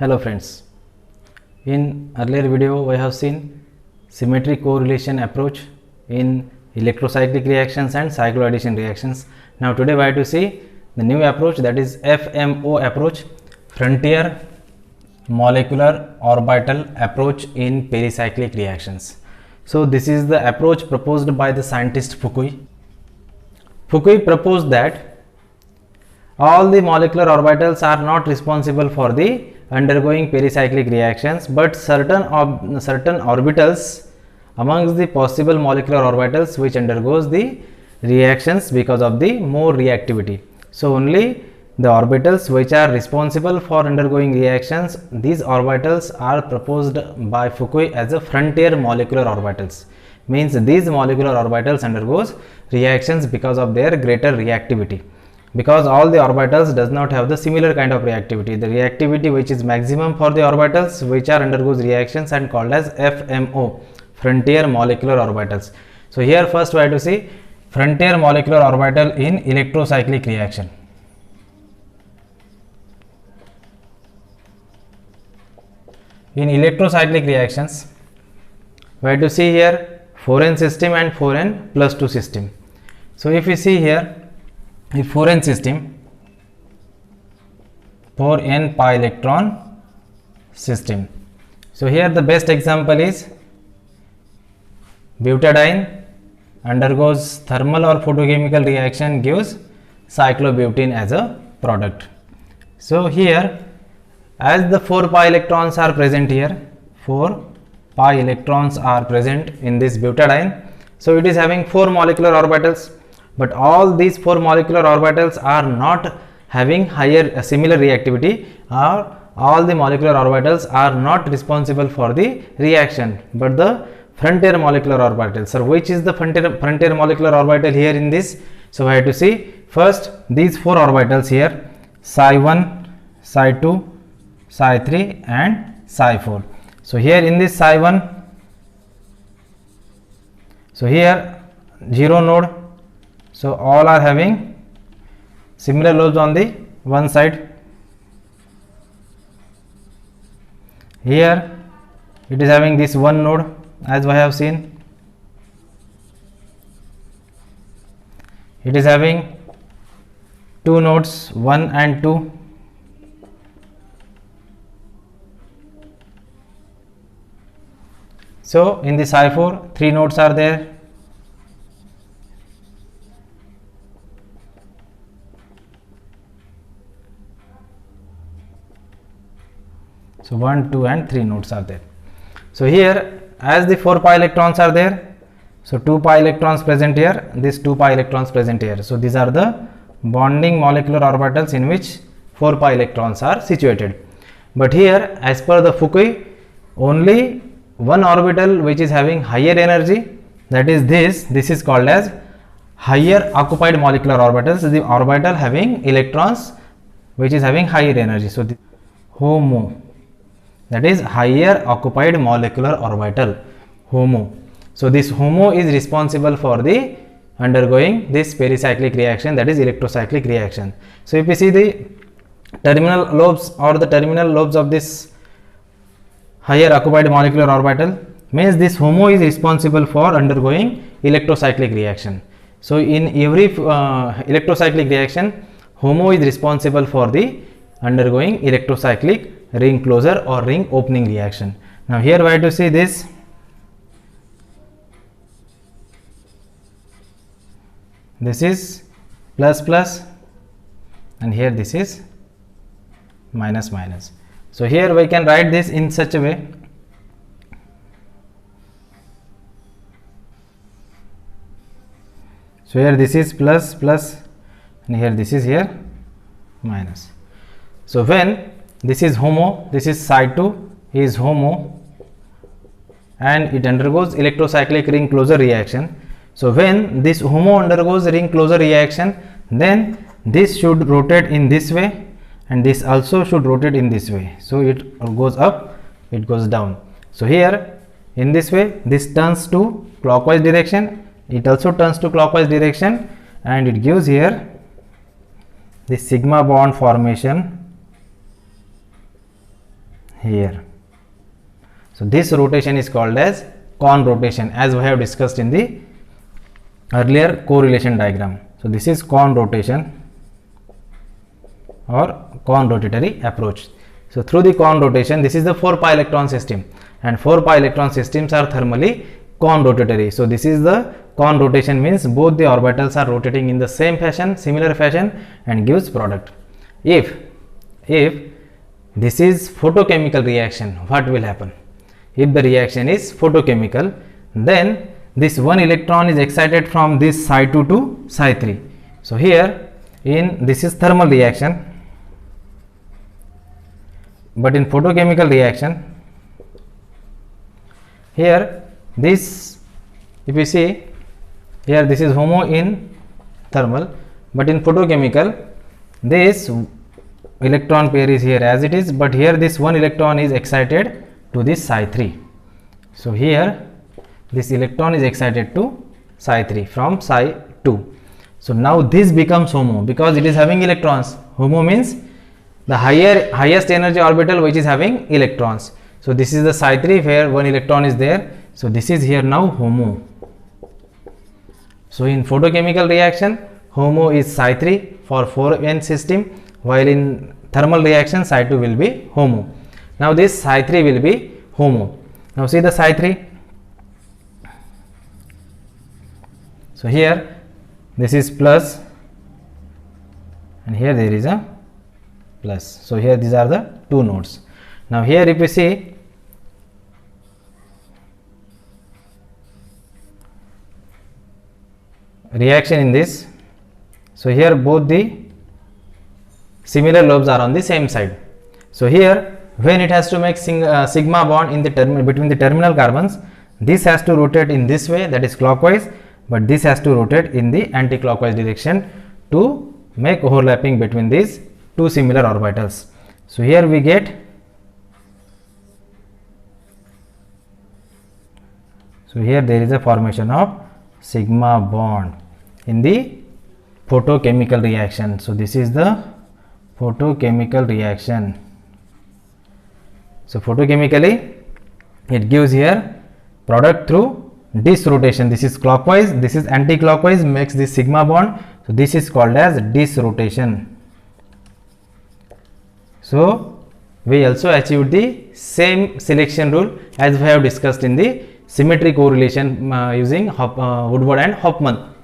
Hello friends, in earlier video I have seen symmetry correlation approach in electrocyclic reactions and cycloaddition reactions. Now today we have to see the new approach, that is FMO approach, frontier molecular orbital approach in pericyclic reactions. So this is the approach proposed by the scientist Fukui. Fukui proposed that all the molecular orbitals are not responsible for the undergoing pericyclic reactions, but certain orbitals amongst the possible molecular orbitals which undergoes the reactions because of the more reactivity. So only the orbitals which are responsible for undergoing reactions, these orbitals are proposed by Fukui as a frontier molecular orbitals. Means these molecular orbitals undergoes reactions because of their greater reactivity. Because all the orbitals does not have the similar kind of reactivity. The reactivity which is maximum for the orbitals which are undergoes reactions and called as FMO, frontier molecular orbitals. So here first we have to see frontier molecular orbital in electrocyclic reaction. In electrocyclic reactions, we have to see here 4n system and 4n plus 2 system. So if we see here, a 4n system, 4n pi electron system. So here the best example is butadiene undergoes thermal or photochemical reaction, gives cyclobutene as a product. So here as the 4 pi electrons are present here, 4 pi electrons are present in this butadiene. So it is having 4 molecular orbitals. But all these 4 molecular orbitals are not having similar reactivity, or all the molecular orbitals are not responsible for the reaction, but the frontier molecular orbitals. So which is the frontier molecular orbital here in this? So we have to see first these 4 orbitals here, psi 1, psi 2, psi 3 and psi 4. So here in this psi 1, so here 0 node. So all are having similar lobes on the one side. Here it is having this one node as we have seen. It is having 2 nodes, 1 and 2. So in the psi 4, 3 nodes are there. So 1, 2 and 3 nodes are there. So here as the 4 pi electrons are there, so 2 pi electrons present here, this 2 pi electrons present here. So these are the bonding molecular orbitals in which 4 pi electrons are situated. But here as per the Fukui, only one orbital which is having higher energy, that is this is called as higher occupied molecular orbitals, the orbital having electrons which is having higher energy. So the HOMO, that is higher occupied molecular orbital, HOMO. So this HOMO is responsible for the undergoing this pericyclic reaction, that is electrocyclic reaction. So if you see the terminal lobes or the terminal lobes of this higher occupied molecular orbital, means this HOMO is responsible for undergoing electrocyclic reaction. So in every electrocyclic reaction, HOMO is responsible for the undergoing electrocyclic ring closure or ring opening reaction. Now here we have to see this. This is plus plus and here this is minus minus. So here we can write this in such a way. So here this is plus plus and here this is here minus. So when this is HOMO, this is psi 2 is HOMO and it undergoes electrocyclic ring closure reaction. So when this HOMO undergoes ring closure reaction, then this should rotate in this way and this also should rotate in this way. So it goes up, it goes down. So here in this way, this turns to clockwise direction, it also turns to clockwise direction and it gives here this sigma bond formation here. So this rotation is called as con rotation, as we have discussed in the earlier correlation diagram. So this is con rotation or con rotatory approach. So through the con rotation, this is the 4 pi electron system, and 4 pi electron systems are thermally con rotatory. So this is the con rotation, means both the orbitals are rotating in the same fashion, similar fashion, and gives product. If this is photochemical reaction, what will happen? If the reaction is photochemical, then this one electron is excited from this psi 2 to psi 3. So here in this is thermal reaction, but in photochemical reaction, here this, if you see here, this is HOMO in thermal, but in photochemical this electron pair is here as it is, but here this one electron is excited to this psi 3. So here this electron is excited to psi 3 from psi 2. So now this becomes HOMO because it is having electrons. HOMO means the highest energy orbital which is having electrons. So this is the psi 3 where one electron is there. So this is here now HOMO. So in photochemical reaction, HOMO is psi 3 for 4n system, while in thermal reaction psi 2 will be HOMO. Now this psi 3 will be HOMO. Now see the psi 3. So here this is plus and here there is a plus. So here these are the two nodes. Now here if you see, reaction in this, so here both the similar lobes are on the same side. So here when it has to make sigma bond in the between the terminal carbons, this has to rotate in this way, that is clockwise, but this has to rotate in the anti-clockwise direction to make overlapping between these two similar orbitals. So here we get, so here there is a formation of sigma bond in the photochemical reaction. So this is the photochemical reaction. So photochemically it gives here product through this rotation. This is clockwise, this is anti-clockwise, makes this sigma bond. So this is called as dis rotation. So we also achieved the same selection rule as we have discussed in the symmetry correlation using Woodward and Hofmann.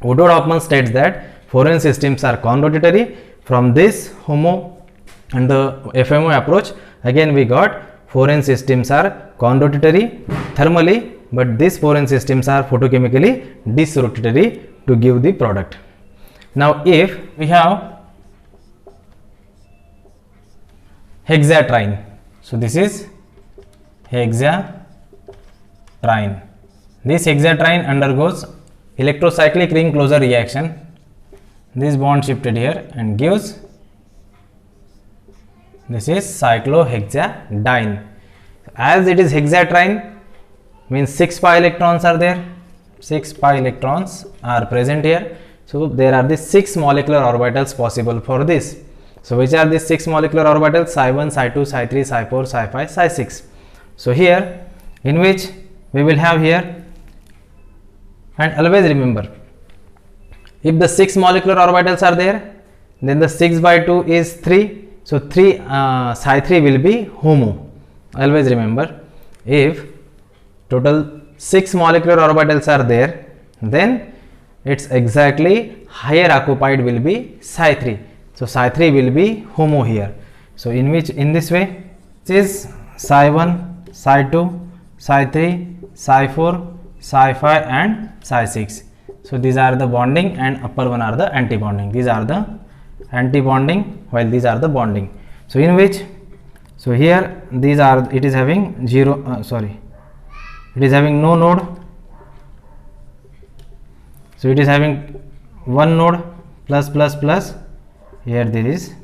Woodward-Hofmann states that 4n systems are con-rotatory. From this HOMO and the FMO approach, again we got 4n systems are con-rotatory thermally, but these 4n systems are photochemically dis-rotatory to give the product. Now if we have hexatrine, so this is hexatrine. This hexatrine undergoes electrocyclic ring closure reaction. This bond shifted here and gives, this is cyclohexadiene. As it is hexatrine, means 6 pi electrons are there, 6 pi electrons are present here. So there are the 6 molecular orbitals possible for this. So which are these 6 molecular orbitals? Psi 1, psi 2, psi 3, psi 4, psi 5, psi 6. So here in which we will have here, and always remember, if the 6 molecular orbitals are there, then the 6 by 2 is 3. So psi 3 will be HOMO. Always remember, if total 6 molecular orbitals are there, then it's exactly higher occupied will be psi 3. So psi 3 will be HOMO here. So in which, in this way, this is psi 1, psi 2, psi 3, psi 4, psi 5 and psi 6. So these are the bonding and upper one are the anti-bonding. These are the anti-bonding while these are the bonding. So in which, so here these are, it is having it is having no node. So it is having one node plus plus plus, here there is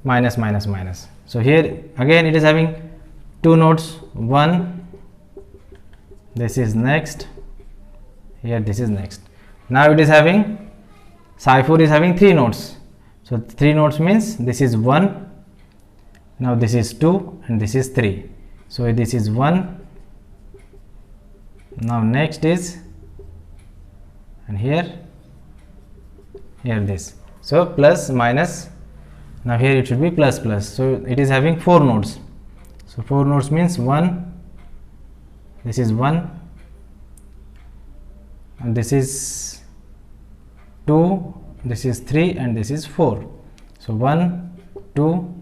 minus minus minus. So here again it is having two nodes, one, this is next, here this is next. Now it is having, psi 4 is having 3 nodes. So 3 nodes means this is 1, Now this is 2 and this is 3. So this is 1. Now next is, and here this. So plus minus, now here it should be plus plus. So it is having 4 nodes. So 4 nodes means 1, this is 1, and this is 2, this is 3, and this is 4. So 1, 2,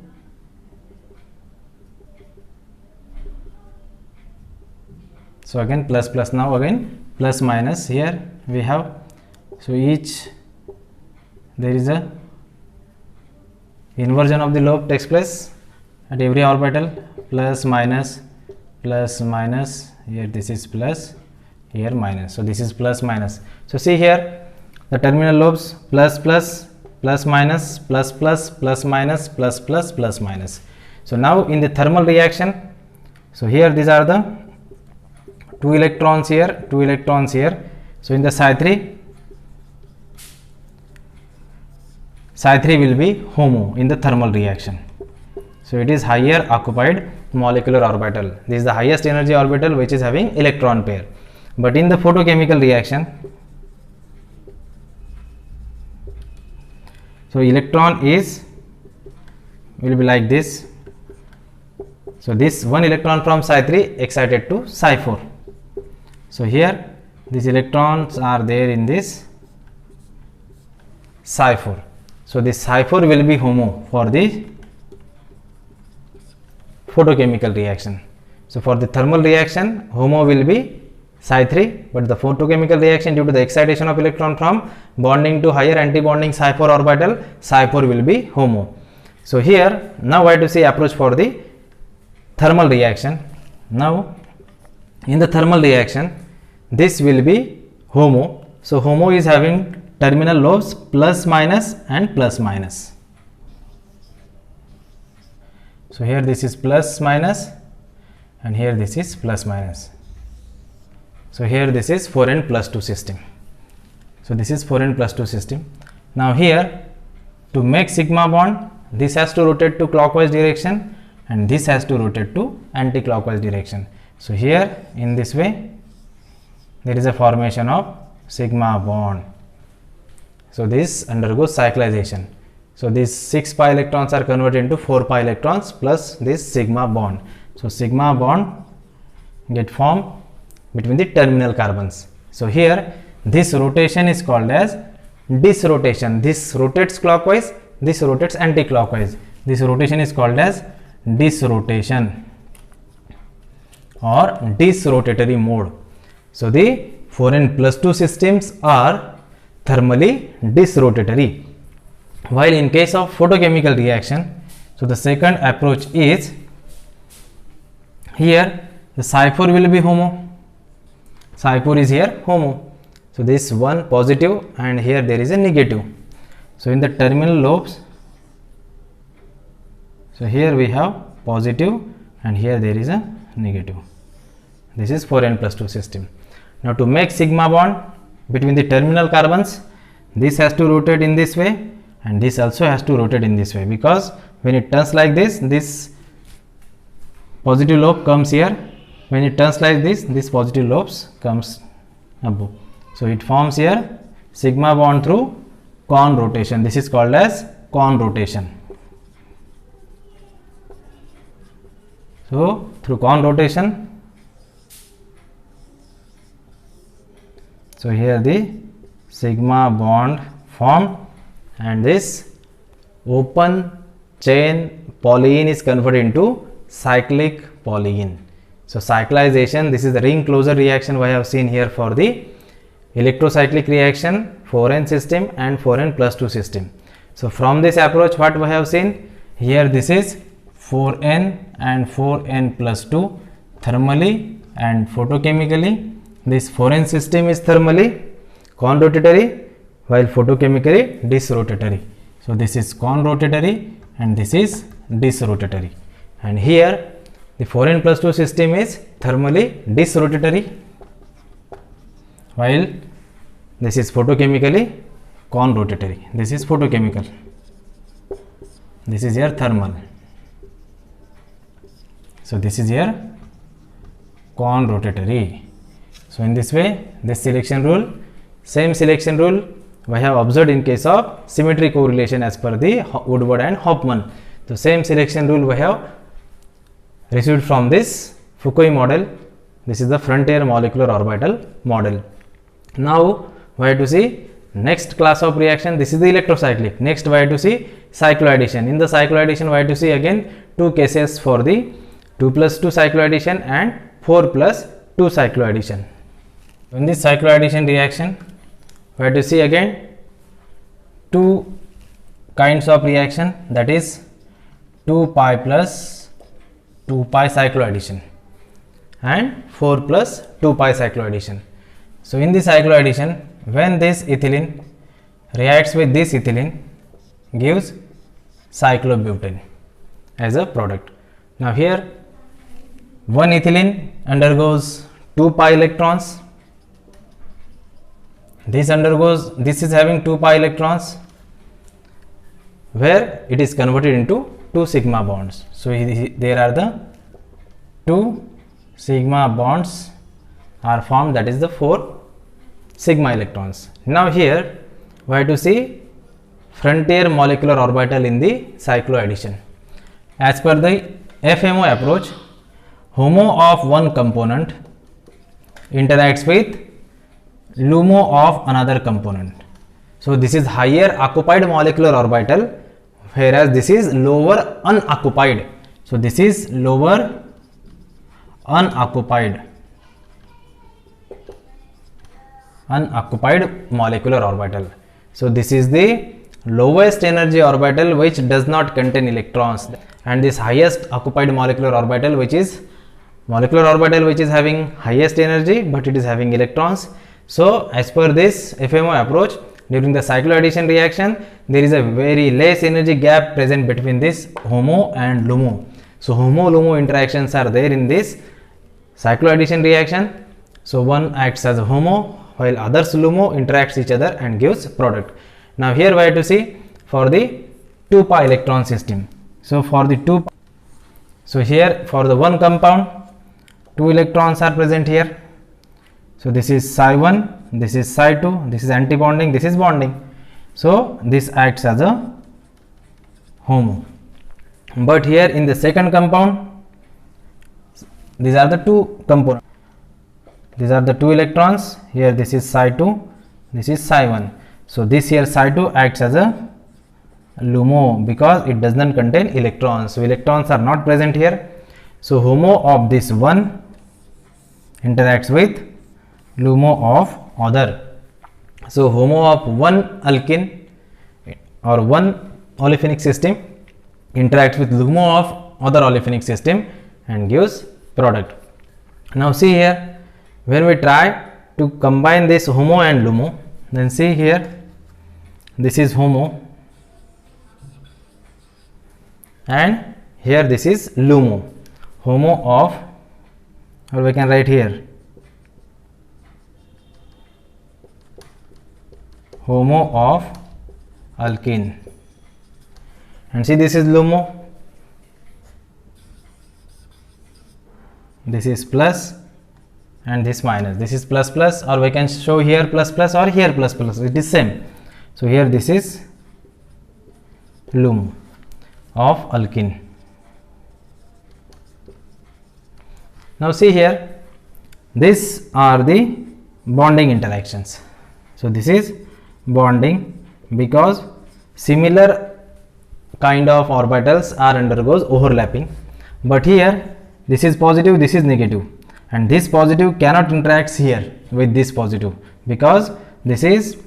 so again plus plus, now again plus minus, here we have, so each there is a inversion of the lobe takes place at every orbital, plus minus, here this is plus, here minus. So this is plus minus. So see here the terminal lobes plus plus, plus minus, plus plus, plus minus, plus plus, plus minus. So now in the thermal reaction, so here these are the 2 electrons here, 2 electrons here. So in the Psi3 will be HOMO in the thermal reaction. So it is higher occupied molecular orbital. This is the highest energy orbital which is having electron pair. But in the photochemical reaction, so electron will be like this. So this one electron from Psi3 excited to Psi4. So here these electrons are there in this Psi4. So this Psi4 will be HOMO for the photochemical reaction. So for the thermal reaction, HOMO will be Psi3, but the photochemical reaction, due to the excitation of electron from bonding to higher anti-bonding Psi4 orbital, Psi4 will be HOMO. So here now I have to see approach for the thermal reaction. Now in the thermal reaction, this will be HOMO. So HOMO is having terminal lobes plus minus and plus minus. So here this is plus minus and here this is plus minus. So here this is 4n plus 2 system. So this is 4n plus 2 system. Now here to make sigma bond, this has to rotate to clockwise direction and this has to rotate to anti-clockwise direction. So here in this way there is a formation of sigma bond. So this undergoes cyclization. So these 6 pi electrons are converted into 4 pi electrons plus this sigma bond. So sigma bond get formed between the terminal carbons. So here this rotation is called as disrotation. This rotates clockwise, this rotates anti-clockwise. This rotation is called as disrotation or disrotatory mode. So the 4n plus 2 systems are thermally disrotatory. While in case of photochemical reaction, so the second approach is, here the Psi4 will be HOMO. Psi4 is here HOMO. So this one positive and here there is a negative. So in the terminal lobes, so here we have positive and here there is a negative. This is 4n plus 2 system. Now to make sigma bond between the terminal carbons, this has to rotate in this way and this also has to rotate in this way, because when it turns like this positive lobe comes here. When it turns like this positive lobes comes above. So it forms here sigma bond through con rotation. This is called as con rotation. So through con rotation, so here the sigma bond formed and this open chain polyene is converted into cyclic polyene. So cyclization, this is the ring closure reaction we have seen here for the electrocyclic reaction, 4n system and 4n plus 2 system. So from this approach what we have seen here, this is 4n and 4n plus 2 thermally and photochemically. This 4n system is thermally con-rotatory while photochemically disrotatory. So this is con-rotatory and this is disrotatory, and here the 4n plus 2 system is thermally disrotatory while this is photochemically con-rotatory. This is photochemical, this is here thermal. So this is here con-rotatory. So in this way, this selection rule, same selection rule we have observed in case of symmetry correlation as per the Woodward and Hofmann. The same selection rule we have received from this Fukui model. This is the frontier molecular orbital model. Now we have to see next class of reaction. This is the electrocyclic. Next we have to see cycloaddition. In the cycloaddition we have to see again two cases for the 2+2 cycloaddition and 4+2 cycloaddition. In this cycloaddition reaction we have to see again two kinds of reaction, that is 2 pi plus 2 pi cycloaddition and 4 plus 2 pi cycloaddition. So in the cycloaddition, when this ethylene reacts with this ethylene, gives cyclobutane as a product. Now here one ethylene undergoes 2 pi electrons, this is having 2 pi electrons, where it is converted into 2 sigma bonds. So there are the 2 sigma bonds are formed, that is the 4 sigma electrons. Now here we have to see frontier molecular orbital in the cycloaddition. As per the FMO approach, HOMO of one component interacts with LUMO of another component. So this is higher occupied molecular orbital, whereas this is lower unoccupied. So this is lower unoccupied molecular orbital. So this is the lowest energy orbital which does not contain electrons, and this highest occupied molecular orbital which is having highest energy but it is having electrons. So as per this FMO approach, during the cycloaddition reaction there is a very less energy gap present between this HOMO and LUMO. So HOMO-LUMO interactions are there in this cycloaddition reaction. So one acts as a HOMO while others LUMO interacts each other and gives product. Now here we have to see for the 2 pi electron system. So for the here for the one compound 2 electrons are present here. So this is psi 1, this is psi 2, this is anti-bonding, this is bonding. So this acts as a HOMO. But here in the second compound, these are the 2 components. These are the 2 electrons. Here this is psi 2, this is psi 1. So this here psi 2 acts as a LUMO because it does not contain electrons. So electrons are not present here. So HOMO of this one interacts with LUMO of other. So HOMO of one alkene or one olefinic system interacts with LUMO of other olefinic system and gives product. Now see here, when we try to combine this HOMO and LUMO, then see here, this is HOMO and here this is LUMO. HOMO of, or we can write here HOMO of alkene, and see this is LUMO, this is plus and this minus, this is plus plus, or we can show here plus plus or here plus plus, it is same. So here this is LUMO of alkene. Now see here, these are the bonding interactions. So this is bonding because similar kind of orbitals are undergoes overlapping, but here this is positive, this is negative, and this positive cannot interact here with this positive because this is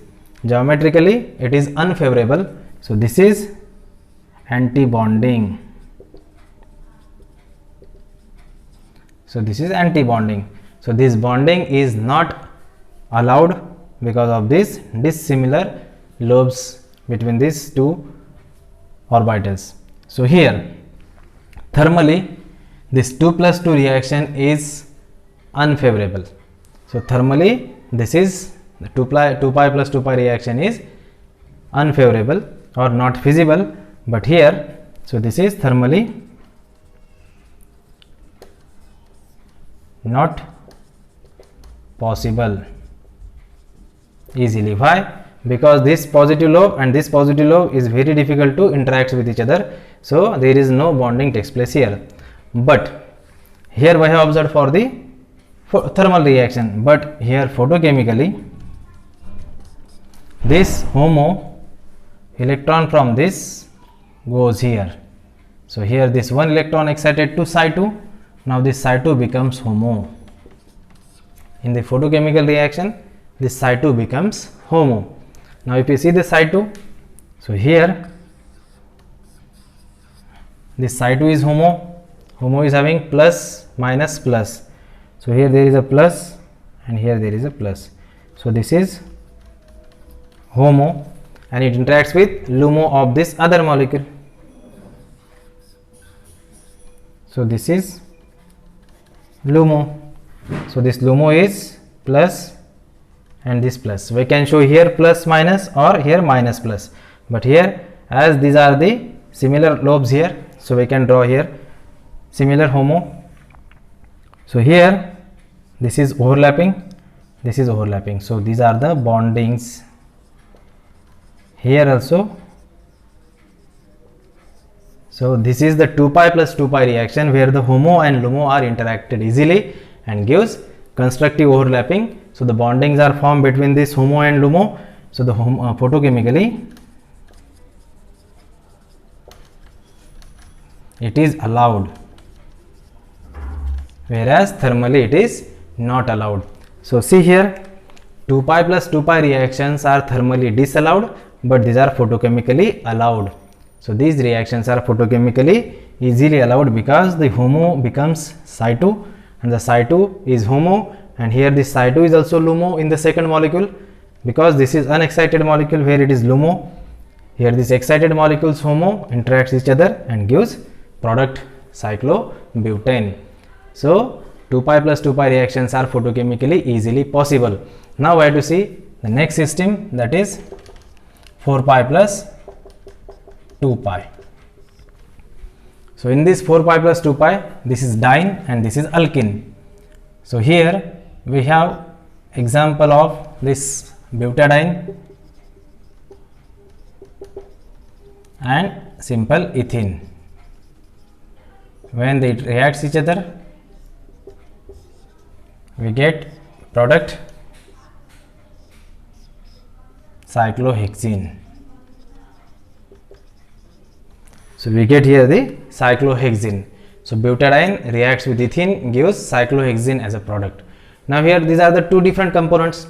geometrically it is unfavorable. So this is anti-bonding. So this is anti-bonding. So this bonding is not allowed because of this dissimilar lobes between these two orbitals. So here thermally this 2+2 reaction is unfavorable. So thermally this is the 2 pi plus 2 pi reaction is unfavorable or not feasible, but here, so this is thermally not possible easily. Why? Because this positive lobe and this positive lobe is very difficult to interact with each other, so there is no bonding takes place here. But here we have observed for the thermal reaction, but here photochemically this HOMO electron from this goes here. So here this one electron excited to psi 2, now this psi 2 becomes HOMO. In the photochemical reaction, this psi 2 becomes HOMO. Now if you see the psi 2, so here this psi 2 is HOMO. HOMO is having plus, minus, plus. So here there is a plus and here there is a plus. So this is HOMO and it interacts with LUMO of this other molecule. So this is LUMO. So this LUMO is plus and this plus. We can show here plus minus or here minus plus, but here as these are the similar lobes here, so we can draw here similar HOMO. So here this is overlapping, this is overlapping, so these are the bondings. Here also, so this is the 2 pi plus 2 pi reaction where the HOMO and LUMO are interacted easily and gives constructive overlapping. So the bondings are formed between this HOMO and LUMO. So the photochemically it is allowed, whereas thermally it is not allowed. So see here 2 pi plus 2 pi reactions are thermally disallowed, but these are photochemically allowed. So these reactions are photochemically easily allowed because the HOMO becomes psi 2 and the psi 2 is HOMO, and here this psi 2 is also LUMO in the second molecule because this is unexcited molecule where it is LUMO. Here this excited molecules HOMO interacts each other and gives product cyclobutane. So 2 pi plus 2 pi reactions are photochemically easily possible. Now we have to see the next system, that is 4 pi plus 2 pi. So in this 4 pi plus 2 pi, this is diene and this is alkene. So here we have example of this butadiene and simple ethene. When they reacts each other, we get product cyclohexene. So we get here the cyclohexene. So butadiene reacts with ethene, gives cyclohexene as a product. Now here these are the two different components.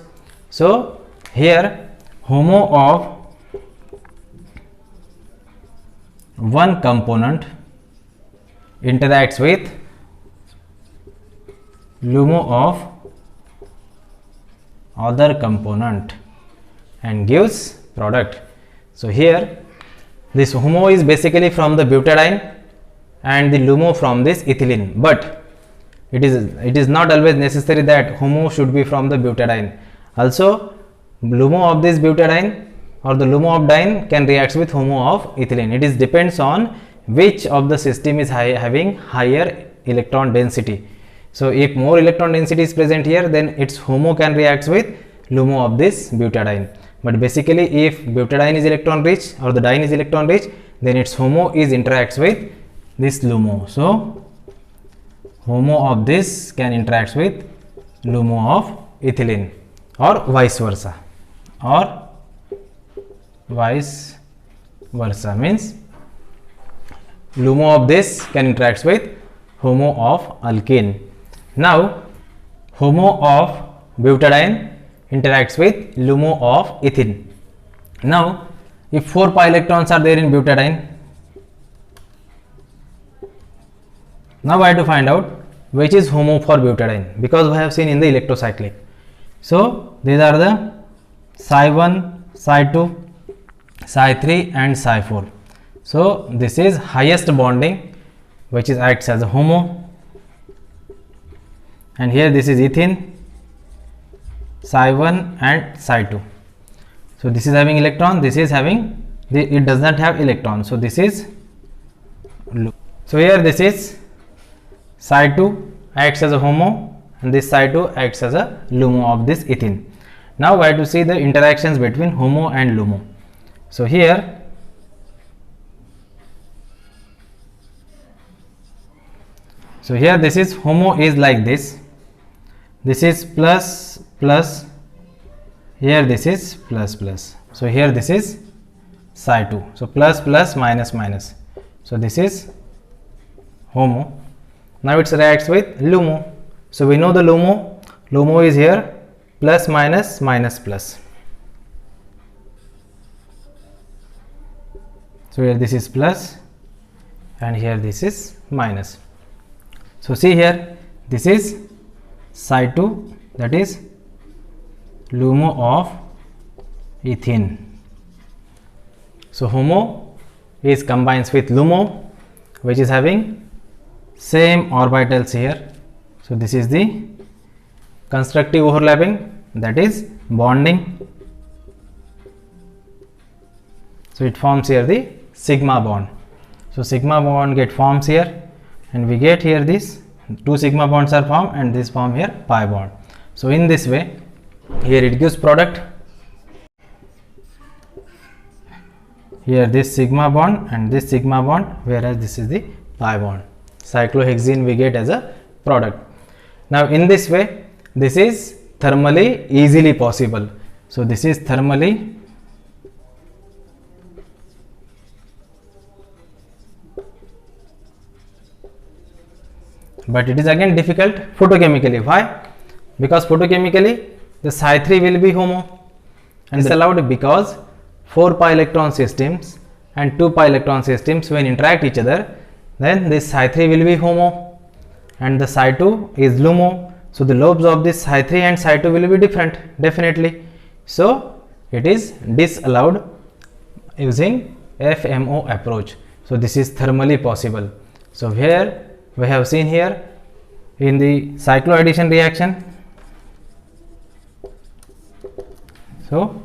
So here HOMO of one component interacts with LUMO of other component and gives product. So here this HOMO is basically from the butadiene and the LUMO from this ethylene, but it is not always necessary that HOMO should be from the butadiene. Also LUMO of this butadiene or the LUMO of diene can react with HOMO of ethylene. It is depends on which of the system is having higher electron density. So if more electron density is present here, then its HOMO can react with LUMO of this butadiene. But basically if butadiene is electron rich or the diene is electron rich, then its HOMO is interacts with this LUMO. So HOMO of this can interact with LUMO of ethylene or vice versa, means LUMO of this can interact with HOMO of alkene. Now HOMO of butadiene interacts with LUMO of ethene. Now if 4 pi electrons are there in butadiene, now I have to find out which is HOMO for butadiene, because we have seen in the electrocyclic. So these are the psi 1, psi 2, psi 3 and psi 4. So this is highest bonding which is acts as a HOMO, and here this is ethene, psi 1 and psi 2. So this is having electron, this is having, it does not have electron, so this is low. So here this is psi 2 acts as a HOMO and this Cy2 acts as a LUMO of this ethene. Now we have to see the interactions between HOMO and LUMO. So here this is HOMO is like this. This is plus plus, here this is plus plus. So here this is Cy2. So plus plus minus minus. So this is HOMO. Now it reacts with LUMO. So we know the LUMO. LUMO is here plus minus minus plus. So here this is plus and here this is minus. So see here, this is Cy2, that is LUMO of ethene. So HOMO is combines with LUMO, which is having same orbitals here. So this is the constructive overlapping, that is bonding. So it forms here the sigma bond. So sigma bond get forms here, and we get here this two sigma bonds are formed and this form here pi bond. So in this way, here it gives product. Here this sigma bond and this sigma bond, whereas this is the pi bond. Cyclohexene we get as a product. Now in this way, this is thermally easily possible. So this is thermally but it is again difficult photochemically. Why? Because photochemically the Cy3 will be HOMO, and this is allowed because 4 pi electron systems and 2 pi electron systems when interact each other, then this Cy3 will be HOMO and the Cy2 is LUMO. So the lobes of this Cy3 and Cy2 will be different definitely. So it is disallowed using FMO approach. So this is thermally possible. So here we have seen here in the cycloaddition reaction. So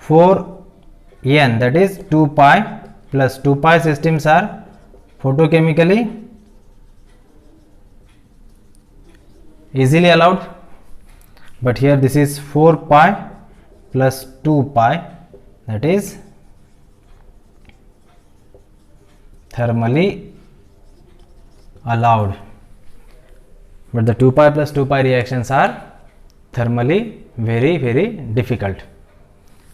4n, that is 2 pi plus 2 pi systems are photochemically easily allowed, but here this is 4 pi plus 2 pi, that is thermally allowed, but the 2 pi plus 2 pi reactions are thermally very difficult.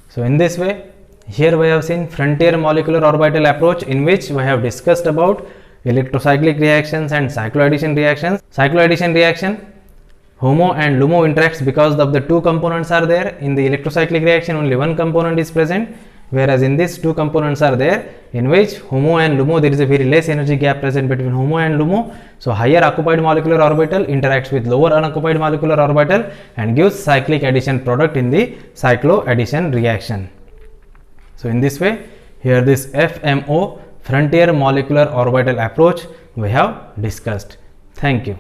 So in this way, here we have seen frontier molecular orbital approach, in which we have discussed about electrocyclic reactions and cycloaddition reactions. Cycloaddition reaction, HOMO and LUMO interacts because of the two components are there. In the electrocyclic reaction only one component is present, whereas in this two components are there, in which HOMO and LUMO there is a very less energy gap present between HOMO and LUMO. So higher occupied molecular orbital interacts with lower unoccupied molecular orbital and gives cyclic addition product in the cycloaddition reaction. So in this way, here this FMO, frontier molecular orbital approach, we have discussed. Thank you.